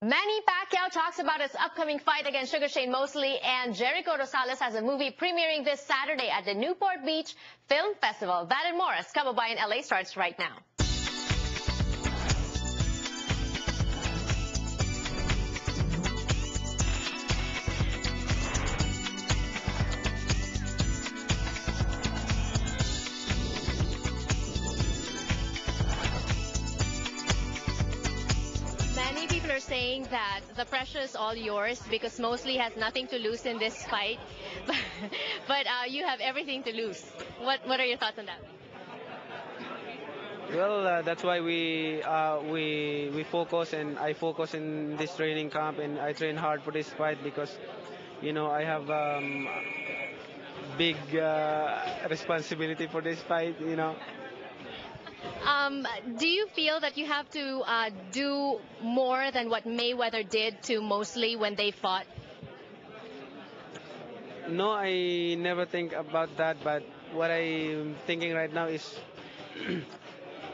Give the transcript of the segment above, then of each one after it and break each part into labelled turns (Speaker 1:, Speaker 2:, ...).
Speaker 1: Manny Pacquiao talks about his upcoming fight against Sugar Shane Mosley, and Jericho Rosales has a movie premiering this Saturday at the Newport Beach Film Festival. That and more as Kababayan LA starts right now. Many people are saying that the pressure is all yours because Mosley has nothing to lose in this fight, but you have everything to lose. What are your thoughts on that?
Speaker 2: Well, that's why we focus, and I focus in this training camp, and I train hard for this fight because, I have big responsibility for this fight.
Speaker 1: Do you feel that you have to do more than what Mayweather did to Mosley when they fought?
Speaker 2: No, I never think about that, but what I'm thinking right now is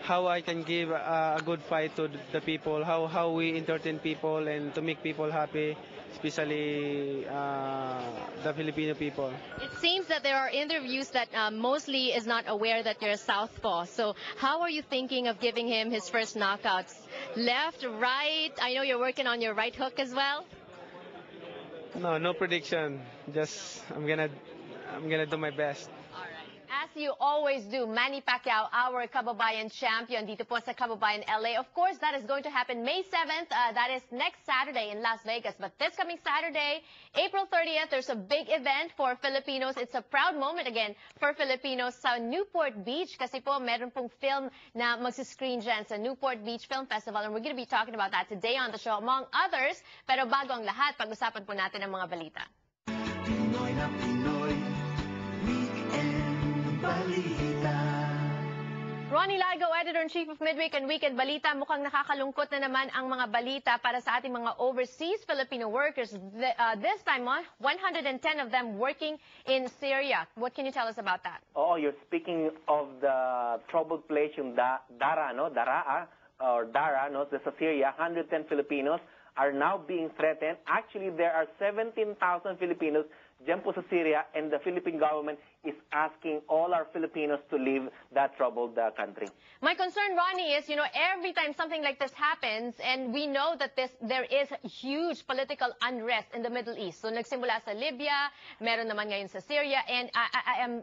Speaker 2: how I can give a good fight to the people, how we entertain people and to make people happy, especially the Filipino people.
Speaker 1: It seems that there are interviews that Mosley is not aware that you're a southpaw. So how are you thinking of giving him his first knockouts? Left, right? I know you're working on your right hook as well.
Speaker 2: No prediction. Just I'm gonna do my best.
Speaker 1: As you always do, Manny Pacquiao, our Kababayan champion dito po sa Kababayan LA. Of course, that is going to happen May 7th. That is next Saturday in Las Vegas. But this coming Saturday, April 30th, there's a big event for Filipinos. It's a proud moment again for Filipinos sa Newport Beach. Kasi po, meron pong film na magsiscreen dyan sa Newport Beach Film Festival. And we're going to be talking about that today on the show, among others. Pero bago ang lahat, pag-usapan po natin ang mga balita.
Speaker 3: Pinoy na Pinoy, Weekend Balita.
Speaker 1: Ronnie Largo, Editor-in-Chief of Midweek and Weekend Balita. Mukhang nakakalungkot na naman ang mga balita para sa ating mga overseas Filipino workers. This time, 110 of them working in Syria. What can you tell us about that?
Speaker 4: Oh, you're speaking of the troubled place, yung Dara, no? Daraa, or Dara, no? Sa Syria, 110 Filipinos are now being threatened. Actually, there are 17,000 Filipinos dyan po sa Syria, and the Philippine government is asking all our Filipinos to leave that troubled country.
Speaker 1: My concern, Ronnie, is, every time something like this happens, and we know that there is huge political unrest in the Middle East. So nagsimula sa Libya, meron naman ngayon sa Syria, and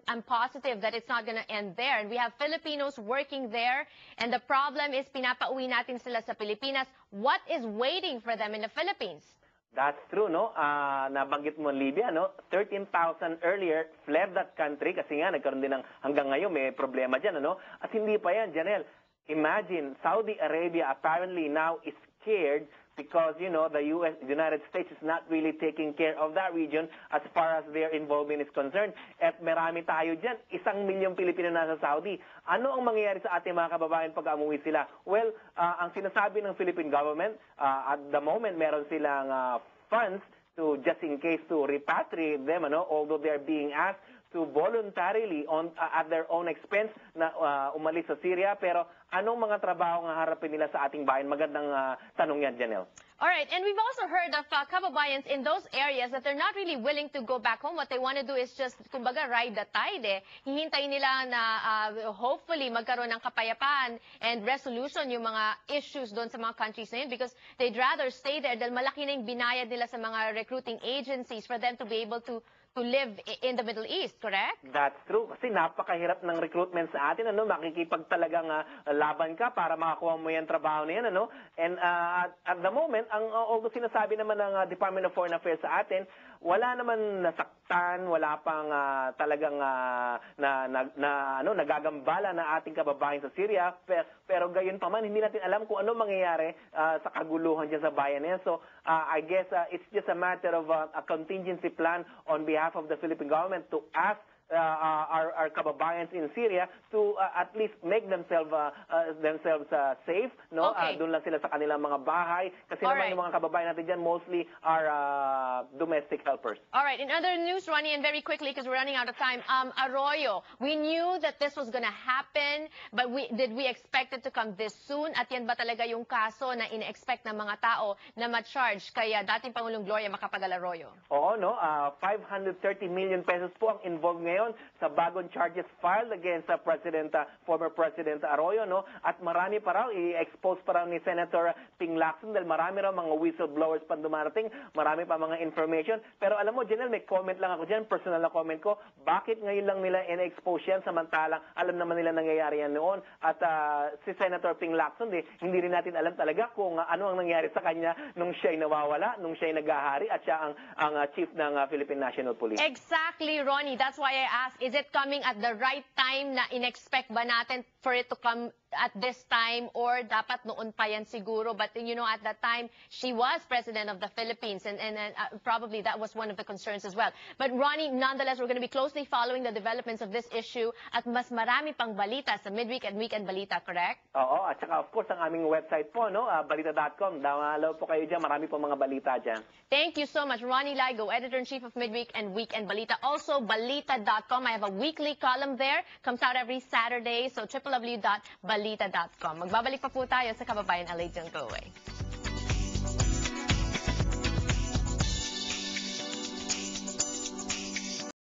Speaker 1: I'm positive that it's not going to end there. And we have Filipinos working there, and the problem is pinapauwi natin sila sa Pilipinas. What is waiting for them in the Philippines?
Speaker 4: That's true, no? Nabanggit mo Libya, no? 13,000 earlier fled that country kasi nga nagkaroon din ng hanggang ngayon may problema dyan, ano? At hindi pa yan, Janelle. Imagine, Saudi Arabia apparently now is scared because, the United States is not really taking care of that region as far as their involvement is concerned. At marami tayo dyan, 1 milyong Pilipino nasa Saudi. Ano ang mangyayari sa ating mga kababayan pag umuwi sila? Well, ang sinasabi ng Philippine government, at the moment meron silang funds to just in case to repatriate them, although they are being asked to voluntarily at their own expense na umalis sa Syria. Pero anong mga trabaho nga harapin nila sa ating bayan? Magandang tanong yan, Janelle.
Speaker 1: All right, and we've also heard of kababayans in those areas that they're not really willing to go back home. What they want to do is just, kumbaga, ride the tide. Hihintay nila na hopefully magkaroon ng kapayapaan and resolution yung mga issues doon sa mga countries na yun because they'd rather stay there dahil malaki na yung binayad nila sa mga recruiting agencies for them to be able to live in the Middle East, correct?
Speaker 4: That's true. Kasi napakahirap ng recruitment sa atin, makikipag talagang laban ka para makakuha mo yung trabaho na yan, And at the moment, although sinasabi naman ng Department of Foreign Affairs sa atin, wala naman nasaktan, wala pang talagang nagagambala na ating kababayan sa Syria, pero gayon pa man, hindi natin alam kung ano mangyayari sa kaguluhan dyan sa bayan na yan. So, I guess it's just a matter of a contingency plan on behalf of the Philippine government to ask our kababayans in Syria to at least make themselves safe, no?
Speaker 1: Okay.
Speaker 4: Doon lang sila sa kanilang mga bahay kasi naman
Speaker 1: Alright.
Speaker 4: yung mga kababayan natin diyan mostly are domestic helpers.
Speaker 1: All right. In other news, Ronnie, and very quickly because we're running out of time, Arroyo, we knew that this was going to happen, but did we expect it to come this soon? At yan ba talaga yung kaso na ina-expect ng mga tao na ma-charge kaya dating Pangulong Gloria Macapagal-Arroyo?
Speaker 4: Oo, no? 530 million pesos po ang involved ngayon sa bagong charges filed against former President Arroyo, no? At marami pa raw, i-expose pa raw ni Senator Ping Lacson dahil marami raw mga whistleblowers pa dumarating, marami pa mga information. Pero alam mo, Janelle, may comment lang ako dyan, personal na comment ko, bakit ngayon lang nila in-expose yan samantalang alam naman nila nangyayari yan noon? At si Senator Ping Lacson, hindi rin natin alam talaga kung ano ang nangyari sa kanya nung siya'y nawawala, nung siya'y naghahari at siya ang chief ng Philippine National Police.
Speaker 1: Exactly, Ronnie. That's why I asked, is it coming at the right time na in-expect ba natin for it to come at this time or dapat noon pa yan siguro? But, you know, at that time, she was president of the Philippines and probably that was one of the concerns as well. But Ronnie, nonetheless, we're going to be closely following the developments of this issue at mas marami pang balita sa Midweek and Weekend Balita, correct?
Speaker 4: Oo, at saka of course ang aming website po, no? Balita.com. Download po kayo dyan. Marami po mga balita dyan.
Speaker 1: Thank you so much, Ronnie Ligo, Editor-in-Chief of Midweek and Weekend Balita. Also, Balita.com. I have a weekly column there. Comes out every Saturday. So, www.balita.com. Magbabalik pa po tayo sa Kababayan LA. Don't go away.